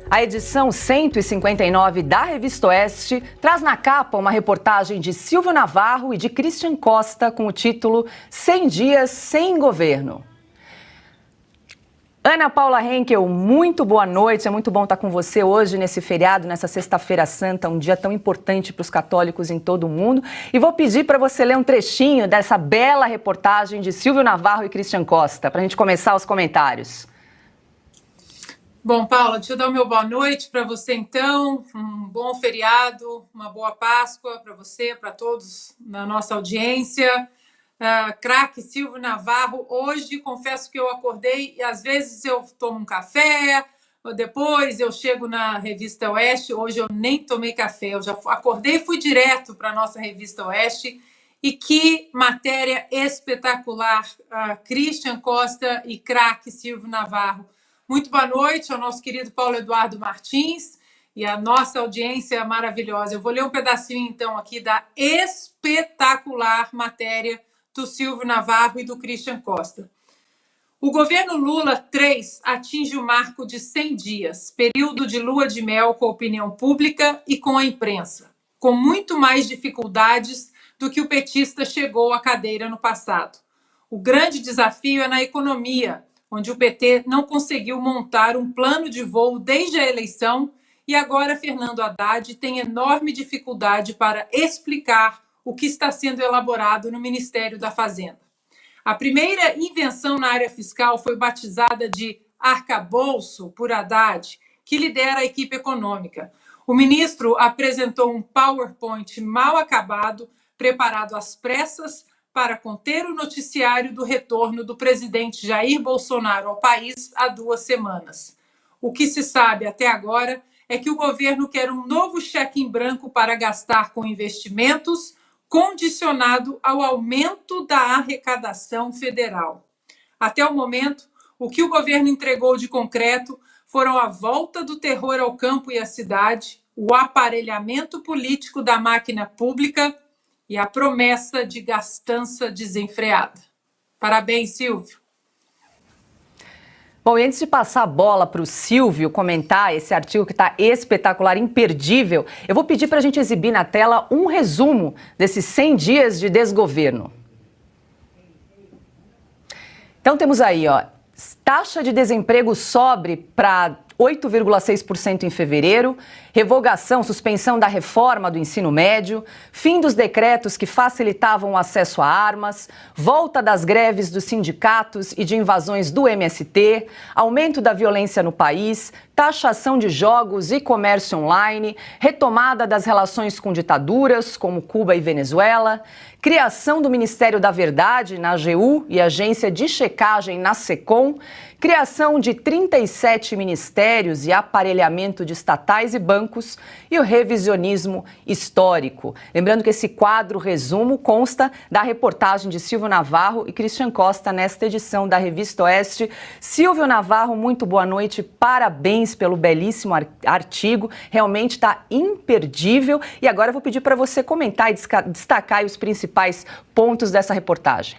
A edição 159 da Revista Oeste traz na capa uma reportagem de Silvio Navarro e de Christian Costa com o título 100 dias sem governo. Ana Paula Henkel, muito boa noite. É muito bom estar com você hoje nesse feriado, nessa Sexta-feira Santa, um dia tão importante para os católicos em todo o mundo. E vou pedir para você ler um trechinho dessa bela reportagem de Silvio Navarro e Christian Costa, para a gente começar os comentários. Bom, Paula, deixa eu dar o meu boa noite para você, então. Um bom feriado, uma boa Páscoa para você, para todos na nossa audiência. Craque Silvio Navarro, hoje confesso que eu acordei e às vezes eu tomo um café, ou depois eu chego na Revista Oeste. Hoje eu nem tomei café, eu já acordei e fui direto para a nossa Revista Oeste. E que matéria espetacular, Christian Costa e craque Silvio Navarro. Muito boa noite ao nosso querido Paulo Eduardo Martins e à nossa audiência maravilhosa. Eu vou ler um pedacinho, então, aqui da espetacular matéria do Silvio Navarro e do Christian Costa. O governo Lula III atinge o marco de 100 dias, período de lua de mel com a opinião pública e com a imprensa, com muito mais dificuldades do que o petista chegou à cadeira no passado. O grande desafio é na economia, onde o PT não conseguiu montar um plano de voo desde a eleição e agora Fernando Haddad tem enorme dificuldade para explicar o que está sendo elaborado no Ministério da Fazenda. A primeira invenção na área fiscal foi batizada de arcabouço por Haddad, que lidera a equipe econômica. O ministro apresentou um PowerPoint mal acabado, preparado às pressas, para conter o noticiário do retorno do presidente Jair Bolsonaro ao país há 2 semanas. O que se sabe até agora é que o governo quer um novo cheque em branco para gastar com investimentos, condicionado ao aumento da arrecadação federal. Até o momento, o que o governo entregou de concreto foram a volta do terror ao campo e à cidade, o aparelhamento político da máquina pública e a promessa de gastança desenfreada. Parabéns, Silvio. Bom, e antes de passar a bola para o Silvio comentar esse artigo que está espetacular, imperdível, eu vou pedir para a gente exibir na tela um resumo desses 100 dias de desgoverno. Então temos aí, ó, taxa de desemprego sobe para 8,6% em fevereiro, revogação, suspensão da reforma do ensino médio, fim dos decretos que facilitavam o acesso a armas, volta das greves dos sindicatos e de invasões do MST, aumento da violência no país, taxação de jogos e comércio online, retomada das relações com ditaduras, como Cuba e Venezuela, criação do Ministério da Verdade na AGU e Agência de Checagem na SECOM, criação de 37 ministérios e aparelhamento de estatais e bancos e o revisionismo histórico. Lembrando que esse quadro resumo consta da reportagem de Silvio Navarro e Christian Costa nesta edição da Revista Oeste. Silvio Navarro, muito boa noite, parabéns pelo belíssimo artigo, realmente está imperdível. E agora eu vou pedir para você comentar e destacar os principais pontos dessa reportagem.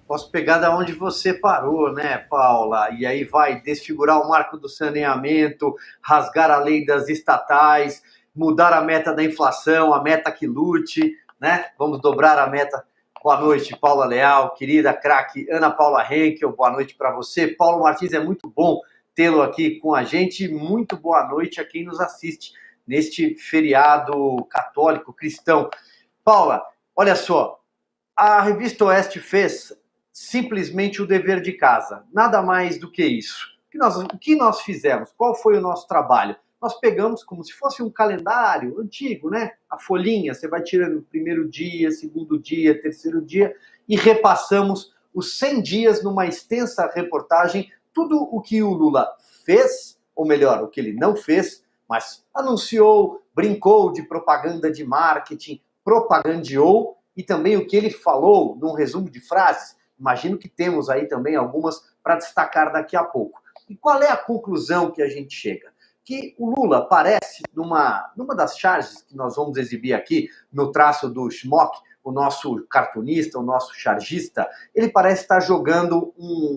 Posso pegar da onde você parou, né, Paula? E aí vai desfigurar o marco do saneamento, rasgar a lei das estatais, mudar a meta da inflação, a meta que lute, né? Vamos dobrar a meta. Boa noite, Paula Leal, querida craque Ana Paula Henkel, boa noite para você. Paulo Martins, é muito bom tê-lo aqui com a gente. Muito boa noite a quem nos assiste neste feriado católico cristão. Paula, olha só, a Revista Oeste fez simplesmente o dever de casa, nada mais do que isso. O que nós fizemos? Qual foi o nosso trabalho? Nós pegamos como se fosse um calendário antigo, né? A folhinha, você vai tirando o primeiro dia, segundo dia, terceiro dia, e repassamos os 100 dias numa extensa reportagem, tudo o que o Lula fez, ou melhor, o que ele não fez, mas anunciou, brincou de propaganda de marketing, propagandeou, e também o que ele falou num resumo de frases. Imagino que temos aí também algumas para destacar daqui a pouco. E qual é a conclusão que a gente chega? Que o Lula parece, numa das charges que nós vamos exibir aqui, no traço do Schmock, o nosso cartunista, o nosso chargista, ele parece estar jogando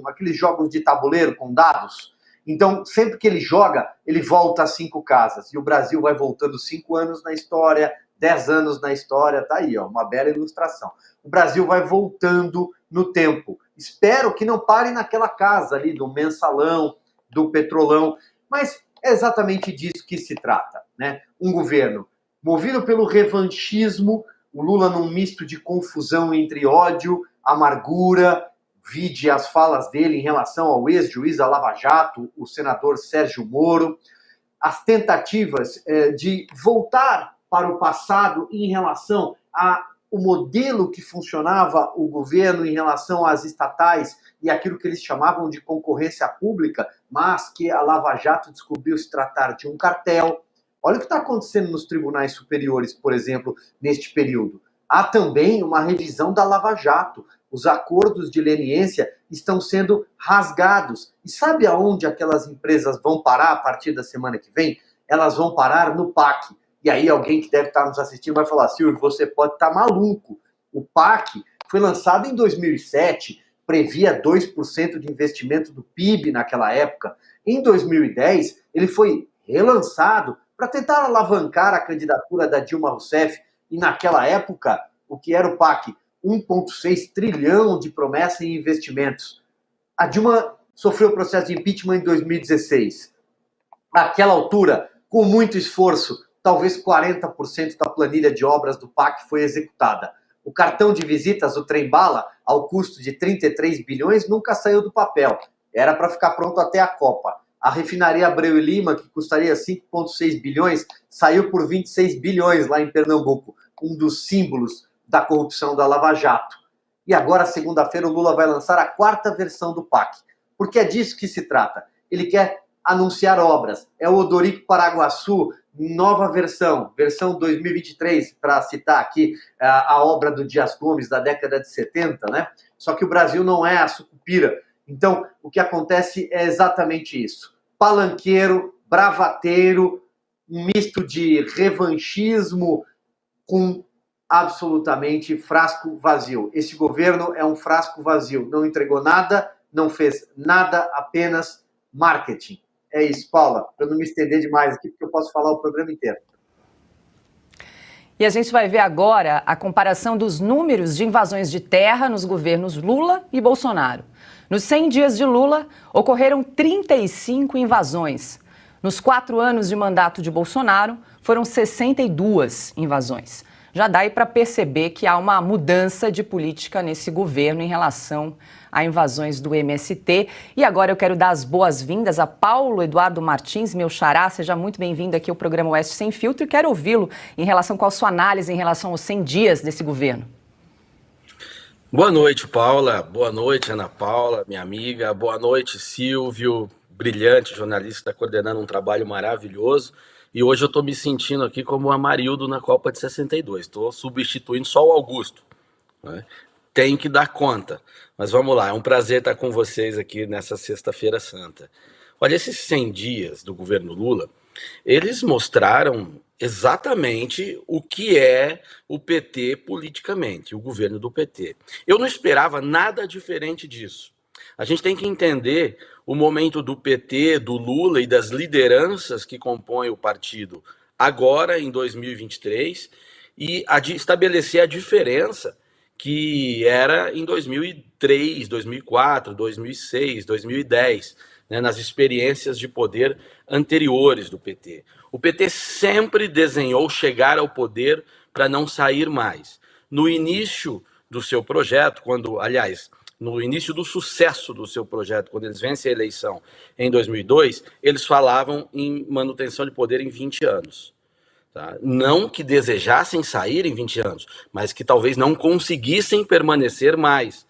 aqueles jogos de tabuleiro com dados. Então, sempre que ele joga, ele volta a 5 casas. E o Brasil vai voltando 5 anos na história, 10 anos na história. Tá aí, ó, uma bela ilustração. O Brasil vai voltando no tempo. Espero que não pare naquela casa ali do mensalão, do petrolão. Mas é exatamente disso que se trata, né? Um governo movido pelo revanchismo, o Lula num misto de confusão entre ódio, amargura, vide as falas dele em relação ao ex-juiz da Lava Jato, o senador Sérgio Moro, as tentativas de voltar para o passado em relação ao modelo que funcionava o governo em relação às estatais e aquilo que eles chamavam de concorrência pública, mas que a Lava Jato descobriu se tratar de um cartel. Olha o que está acontecendo nos tribunais superiores, por exemplo, neste período. Há também uma revisão da Lava Jato. Os acordos de leniência estão sendo rasgados. E sabe aonde aquelas empresas vão parar a partir da semana que vem? Elas vão parar no PAC. E aí alguém que deve estar nos assistindo vai falar, Silvio, você pode estar maluco. O PAC foi lançado em 2007, previa 2% de investimento do PIB naquela época. Em 2010, ele foi relançado para tentar alavancar a candidatura da Dilma Rousseff. E naquela época, o que era o PAC? 1,6 trilhão de promessa em investimentos. A Dilma sofreu o processo de impeachment em 2016. Naquela altura, com muito esforço, talvez 40% da planilha de obras do PAC foi executada. O cartão de visitas, o trem-bala, ao custo de 33 bilhões, nunca saiu do papel. Era para ficar pronto até a Copa. A refinaria Abreu e Lima, que custaria 5,6 bilhões, saiu por 26 bilhões lá em Pernambuco, um dos símbolos da corrupção da Lava Jato. E agora, segunda-feira, o Lula vai lançar a 4ª versão do PAC. Porque é disso que se trata. Ele quer anunciar obras. É o Odorico Paraguaçu, nova versão 2023, para citar aqui a obra do Dias Gomes da década de 70, né? Só que o Brasil não é a Sucupira. Então, o que acontece é exatamente isso. Palanqueiro, bravateiro, um misto de revanchismo com absolutamente frasco vazio. Esse governo é um frasco vazio. Não entregou nada, não fez nada, apenas marketing. É isso, Paula, para não me estender demais aqui, porque eu posso falar o programa inteiro. E a gente vai ver agora a comparação dos números de invasões de terra nos governos Lula e Bolsonaro. Nos 100 dias de Lula, ocorreram 35 invasões. Nos 4 anos de mandato de Bolsonaro, foram 62 invasões. Já dá aí para perceber que há uma mudança de política nesse governo em relação a invasões do MST. E agora eu quero dar as boas-vindas a Paulo Eduardo Martins, meu xará. Seja muito bem-vindo aqui ao programa Oeste Sem Filtro e quero ouvi-lo em relação com a sua análise em relação aos 100 dias desse governo. Boa noite, Paula. Boa noite, Ana Paula, minha amiga. Boa noite, Silvio, brilhante jornalista, coordenando um trabalho maravilhoso. E hoje eu estou me sentindo aqui como o Amarildo na Copa de 62. Estou substituindo só o Augusto, né? Tenho que dar conta. Mas vamos lá, é um prazer estar com vocês aqui nessa Sexta-feira Santa. Olha, esses 100 dias do governo Lula, eles mostraram exatamente o que é o PT politicamente, o governo do PT. Eu não esperava nada diferente disso. A gente tem que entender o momento do PT, do Lula e das lideranças que compõem o partido agora, em 2023, e estabelecer a diferença que era em 2003, 2004, 2006, 2010, né, nas experiências de poder anteriores do PT. O PT sempre desenhou chegar ao poder para não sair mais. No início do seu projeto, no início do sucesso do seu projeto, quando eles vencem a eleição em 2002, eles falavam em manutenção de poder em 20 anos. Tá? Não que desejassem sair em 20 anos, mas que talvez não conseguissem permanecer mais.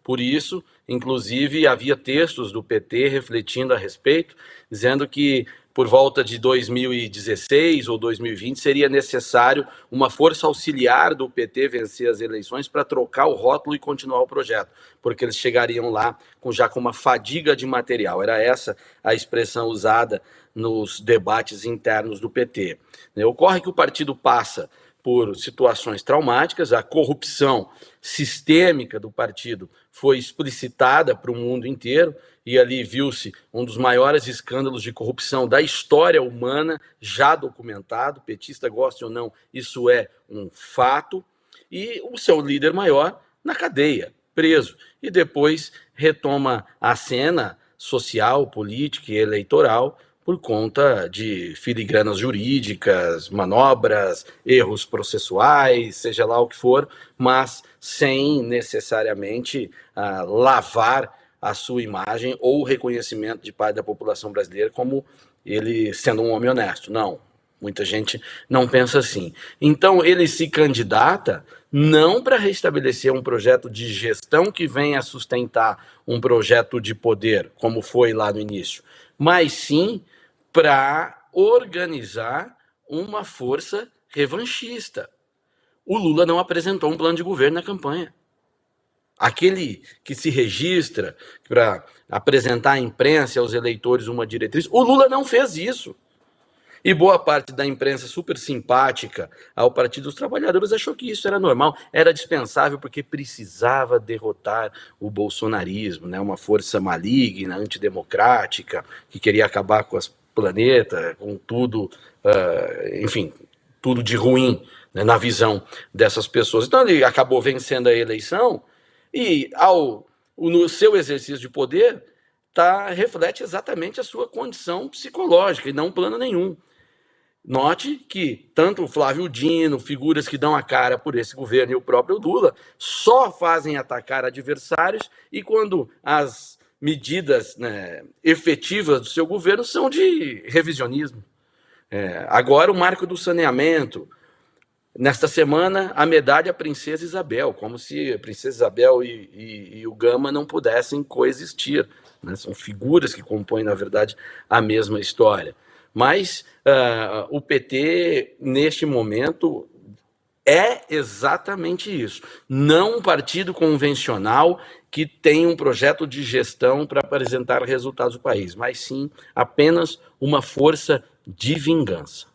Por isso, inclusive, havia textos do PT refletindo a respeito, dizendo que por volta de 2016 ou 2020 seria necessário uma força auxiliar do PT vencer as eleições para trocar o rótulo e continuar o projeto, porque eles chegariam lá já com uma fadiga de material. Era essa a expressão usada nos debates internos do PT. Ocorre que o partido passa por situações traumáticas, a corrupção sistêmica do partido foi explicitada para o mundo inteiro. e ali viu-se um dos maiores escândalos de corrupção da história humana, já documentado, petista goste ou não, isso é um fato, e o seu líder maior na cadeia, preso, e depois retoma a cena social, política e eleitoral por conta de filigranas jurídicas, manobras, erros processuais, seja lá o que for, mas sem necessariamente lavar a sua imagem ou o reconhecimento de parte da população brasileira como ele sendo um homem honesto. Não, muita gente não pensa assim. Então ele se candidata não para restabelecer um projeto de gestão que venha a sustentar um projeto de poder, como foi lá no início, mas sim para organizar uma força revanchista. O Lula não apresentou um plano de governo na campanha. Aquele que se registra para apresentar à imprensa e aos eleitores uma diretriz, o Lula não fez isso. E boa parte da imprensa super simpática ao Partido dos Trabalhadores achou que isso era normal, era dispensável porque precisava derrotar o bolsonarismo, né? Uma força maligna, antidemocrática, que queria acabar com as planetas, com tudo, enfim, tudo de ruim, né, na visão dessas pessoas. Então ele acabou vencendo a eleição e no seu exercício de poder reflete exatamente a sua condição psicológica e não plano nenhum. Note que tanto o Flávio Dino, figuras que dão a cara por esse governo e o próprio Lula, só fazem atacar adversários e quando as medidas, né, efetivas do seu governo são de revisionismo. Agora o marco do saneamento. Nesta semana, a medalha Princesa Isabel, como se a Princesa Isabel e o Gama não pudessem coexistir, né? São figuras que compõem, na verdade, a mesma história. Mas o PT, neste momento, é exatamente isso. Não um partido convencional que tem um projeto de gestão para apresentar resultados do país, mas sim apenas uma força de vingança.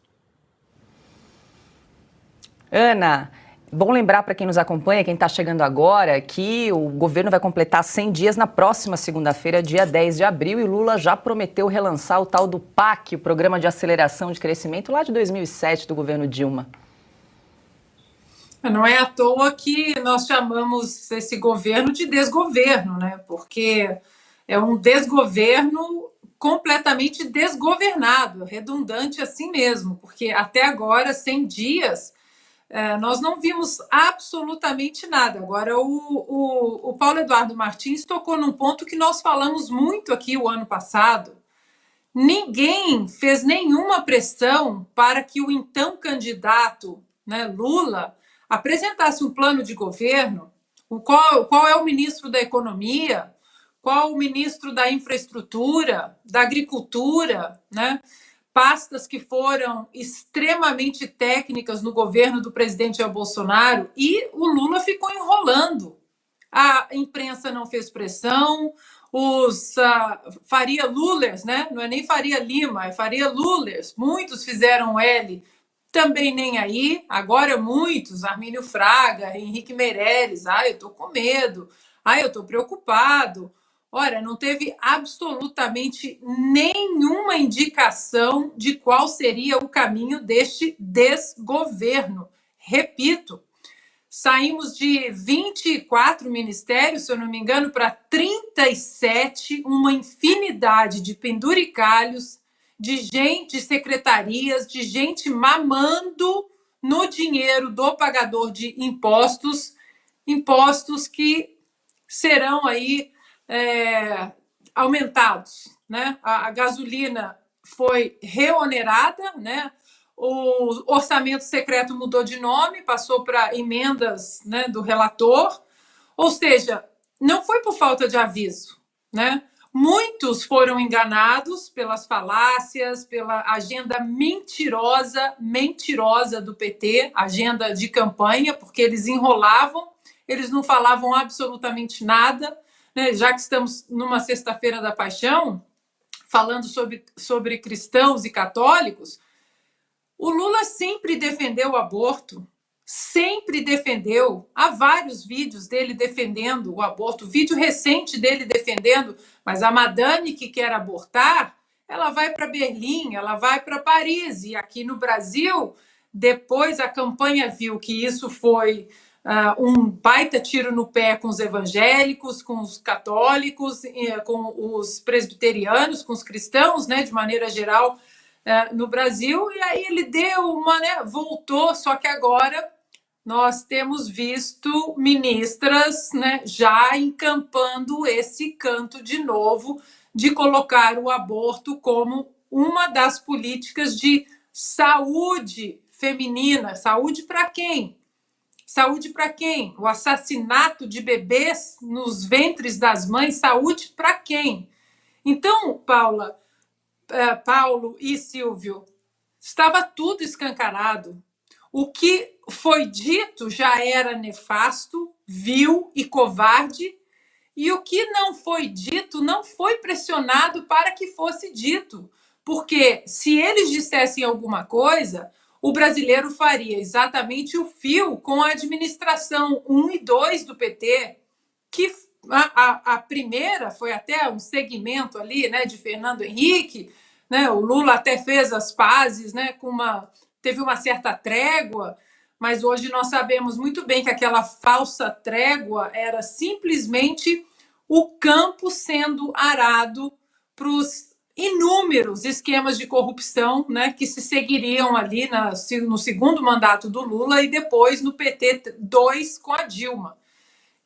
Ana, bom lembrar para quem nos acompanha, quem está chegando agora, que o governo vai completar 100 dias na próxima segunda-feira, dia 10 de abril, e Lula já prometeu relançar o tal do PAC, o Programa de Aceleração de Crescimento, lá de 2007, do governo Dilma. Não é à toa que nós chamamos esse governo de desgoverno, né? Porque é um desgoverno completamente desgovernado, redundante assim mesmo, porque até agora, 100 dias... nós não vimos absolutamente nada. Agora, o Paulo Eduardo Martins tocou num ponto que nós falamos muito aqui o ano passado. Ninguém fez nenhuma pressão para que o então candidato, né, Lula, apresentasse um plano de governo. Qual é o ministro da Economia? Qual o ministro da Infraestrutura, da Agricultura, né? Pastas que foram extremamente técnicas no governo do presidente Jair Bolsonaro, e o Lula ficou enrolando. A imprensa não fez pressão, os Faria Lulers, né? Não é nem Faria Lima, é Faria Lulers, muitos fizeram L, também nem aí. Agora muitos, Armínio Fraga, Henrique Meirelles, eu estou com medo, eu estou preocupado. Ora, não teve absolutamente nenhuma indicação de qual seria o caminho deste desgoverno. Repito, saímos de 24 ministérios, se eu não me engano, para 37, uma infinidade de penduricalhos, de gente, de secretarias, de gente mamando no dinheiro do pagador de impostos, impostos que serão aí aumentados, né? A gasolina foi reonerada, né? O orçamento secreto mudou de nome, passou para emendas, né, do relator, ou seja, não foi por falta de aviso, né? Muitos foram enganados pelas falácias, pela agenda mentirosa do PT, agenda de campanha, porque eles enrolavam, eles não falavam absolutamente nada. Já que estamos numa sexta-feira da paixão, falando sobre cristãos e católicos, o Lula sempre defendeu o aborto, sempre defendeu, há vários vídeos dele defendendo o aborto, vídeo recente dele defendendo, mas a madame que quer abortar, ela vai para Berlim, ela vai para Paris, e aqui no Brasil, depois a campanha viu que isso foi um baita tiro no pé com os evangélicos, com os católicos, com os presbiterianos, com os cristãos, né, de maneira geral, no Brasil, e aí ele deu uma, né, voltou, só que agora nós temos visto ministras, né, já encampando esse canto de novo de colocar o aborto como uma das políticas de saúde feminina. Saúde para quem? Saúde para quem? O assassinato de bebês nos ventres das mães, saúde para quem? Então, Paulo e Silvio, estava tudo escancarado. O que foi dito já era nefasto, vil e covarde, e o que não foi dito não foi pressionado para que fosse dito. Porque se eles dissessem alguma coisa, o brasileiro faria exatamente o fio com a administração 1 e 2 do PT, que a primeira foi até um segmento ali, né, de Fernando Henrique, né, o Lula até fez as pazes, né, teve uma certa trégua, mas hoje nós sabemos muito bem que aquela falsa trégua era simplesmente o campo sendo arado para os inúmeros esquemas de corrupção, né, que se seguiriam ali no segundo mandato do Lula e depois no PT 2 com a Dilma.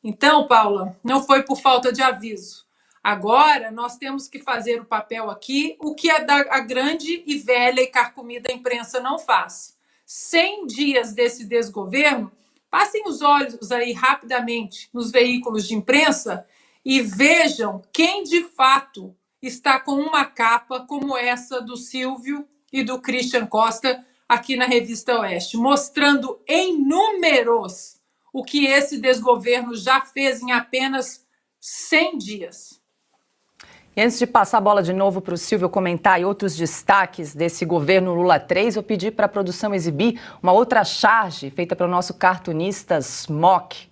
Então, Paula, não foi por falta de aviso. Agora, nós temos que fazer o papel aqui, o que a grande e velha e carcomida imprensa não faz. 100 dias desse desgoverno, passem os olhos aí rapidamente nos veículos de imprensa e vejam quem de fato está com uma capa como essa do Silvio e do Christian Costa aqui na Revista Oeste, mostrando em números o que esse desgoverno já fez em apenas 100 dias. E antes de passar a bola de novo para o Silvio comentar e outros destaques desse governo Lula 3, eu pedi para a produção exibir uma outra charge feita pelo nosso cartunista Schmock.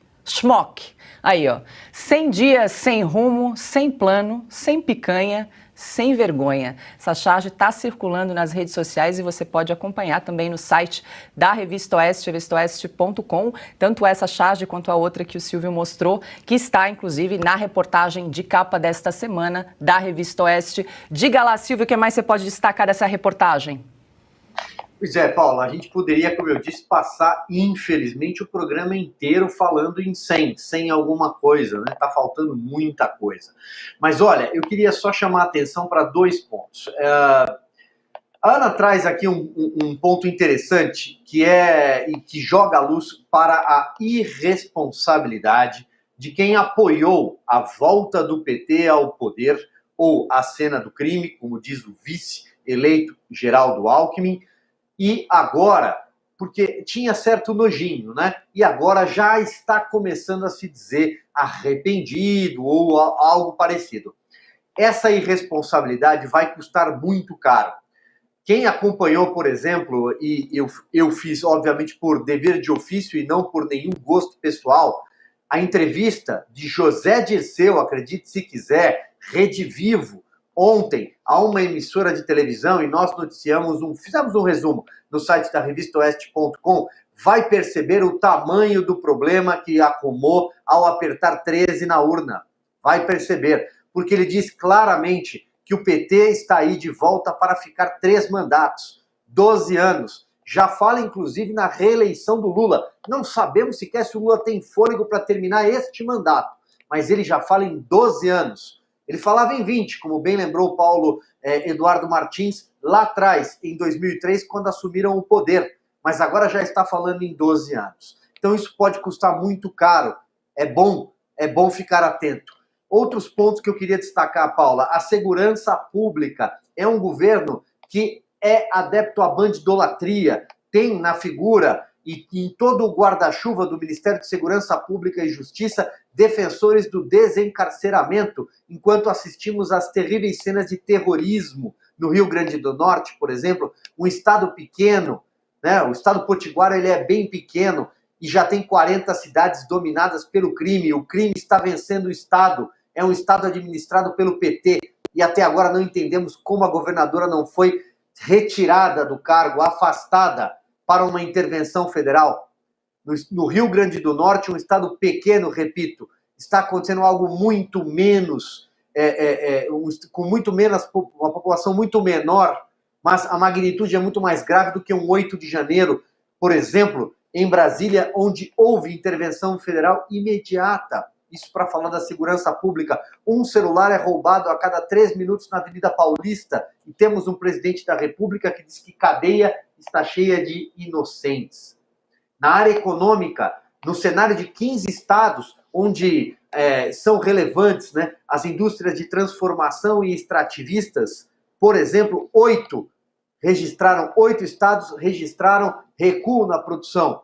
Aí, ó. 100 dias sem rumo, sem plano, sem picanha, sem vergonha. Essa charge está circulando nas redes sociais e você pode acompanhar também no site da Revista Oeste, revistaoeste.com, tanto essa charge quanto a outra que o Silvio mostrou, que está, inclusive, na reportagem de capa desta semana da Revista Oeste. Diga lá, Silvio, o que mais você pode destacar dessa reportagem? Pois é, Paula, a gente poderia, como eu disse, passar, infelizmente, o programa inteiro falando em 100 alguma coisa, né? Tá faltando muita coisa. Mas, olha, eu queria só chamar a atenção para 2 pontos. A Ana traz aqui um ponto interessante, que joga a luz para a irresponsabilidade de quem apoiou a volta do PT ao poder, ou a cena do crime, como diz o vice-eleito Geraldo Alckmin, e agora, porque tinha certo nojinho, né? E agora já está começando a se dizer arrependido ou algo parecido. Essa irresponsabilidade vai custar muito caro. Quem acompanhou, por exemplo, e eu fiz, obviamente, por dever de ofício e não por nenhum gosto pessoal, a entrevista de José Dirceu, acredite se quiser, Rede Vivo, ontem, a uma emissora de televisão, e nós fizemos um resumo no site da revistaoeste.com, vai perceber o tamanho do problema que acumou ao apertar 13 na urna. Vai perceber, porque ele diz claramente que o PT está aí de volta para ficar 3 mandatos, 12 anos. Já fala, inclusive, na reeleição do Lula. Não sabemos sequer se o Lula tem fôlego para terminar este mandato, mas ele já fala em 12 anos. Ele falava em 20, como bem lembrou o Paulo Eduardo Martins, lá atrás, em 2003, quando assumiram o poder. Mas agora já está falando em 12 anos. Então isso pode custar muito caro. É bom ficar atento. Outros pontos que eu queria destacar, Paula. A segurança pública é um governo que é adepto à bandidolatria, tem na figura e em todo o guarda-chuva do Ministério de Segurança Pública e Justiça defensores do desencarceramento, enquanto assistimos às terríveis cenas de terrorismo no Rio Grande do Norte, por exemplo, um estado pequeno, né? O estado potiguar ele é bem pequeno, e já tem 40 cidades dominadas pelo crime. O crime está vencendo o Estado. É um Estado administrado pelo PT. E até agora não entendemos como a governadora não foi retirada do cargo, afastada para uma intervenção federal. No Rio Grande do Norte, um estado pequeno, repito, está acontecendo algo muito menos, com muito menos, uma população muito menor, mas a magnitude é muito mais grave do que um 8 de janeiro, por exemplo, em Brasília, onde houve intervenção federal imediata. Isso para falar da segurança pública. Um celular é roubado a cada 3 minutos na Avenida Paulista e temos um presidente da República que diz que cadeia está cheia de inocentes. Na área econômica, no cenário de 15 estados, onde são relevantes, né, as indústrias de transformação e extrativistas, por exemplo, 8 estados registraram recuo na produção.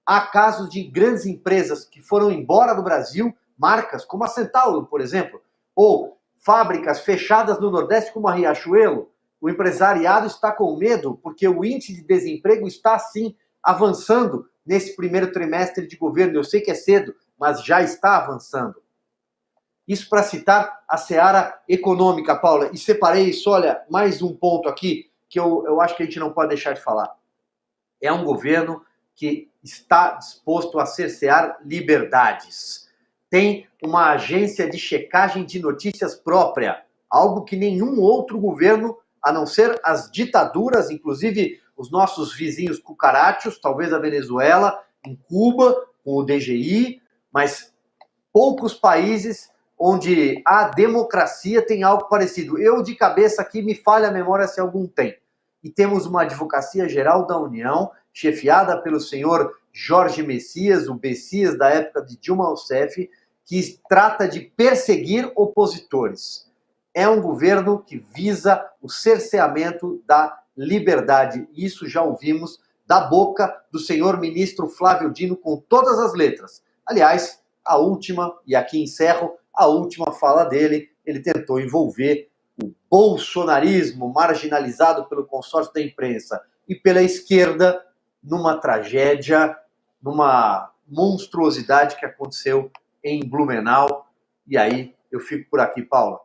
Há casos de grandes empresas que foram embora do Brasil, marcas como a Centauro, por exemplo, ou fábricas fechadas no Nordeste como a Riachuelo. O empresariado está com medo porque o índice de desemprego está, sim, avançando nesse primeiro trimestre de governo. Eu sei que é cedo, mas já está avançando. Isso para citar a seara econômica, Paula. E separei isso, olha, mais um ponto aqui que eu acho que a gente não pode deixar de falar. É um governo que está disposto a cercear liberdades. Tem uma agência de checagem de notícias própria, algo que nenhum outro governo, a não ser as ditaduras, inclusive os nossos vizinhos cucarachos, talvez a Venezuela, em Cuba, com o DGI, mas poucos países onde a democracia tem algo parecido. Eu, de cabeça aqui, me falha a memória se algum tem. E temos uma Advocacia Geral da União, chefiada pelo senhor Jorge Messias, o Messias da época de Dilma Rousseff, que trata de perseguir opositores. É um governo que visa o cerceamento da liberdade. Isso já ouvimos da boca do senhor ministro Flávio Dino com todas as letras. Aliás, a última, e aqui encerro, a última fala dele, ele tentou envolver o bolsonarismo marginalizado pelo consórcio da imprensa e pela esquerda numa tragédia, numa monstruosidade que aconteceu em Blumenau. E aí eu fico por aqui, Paula.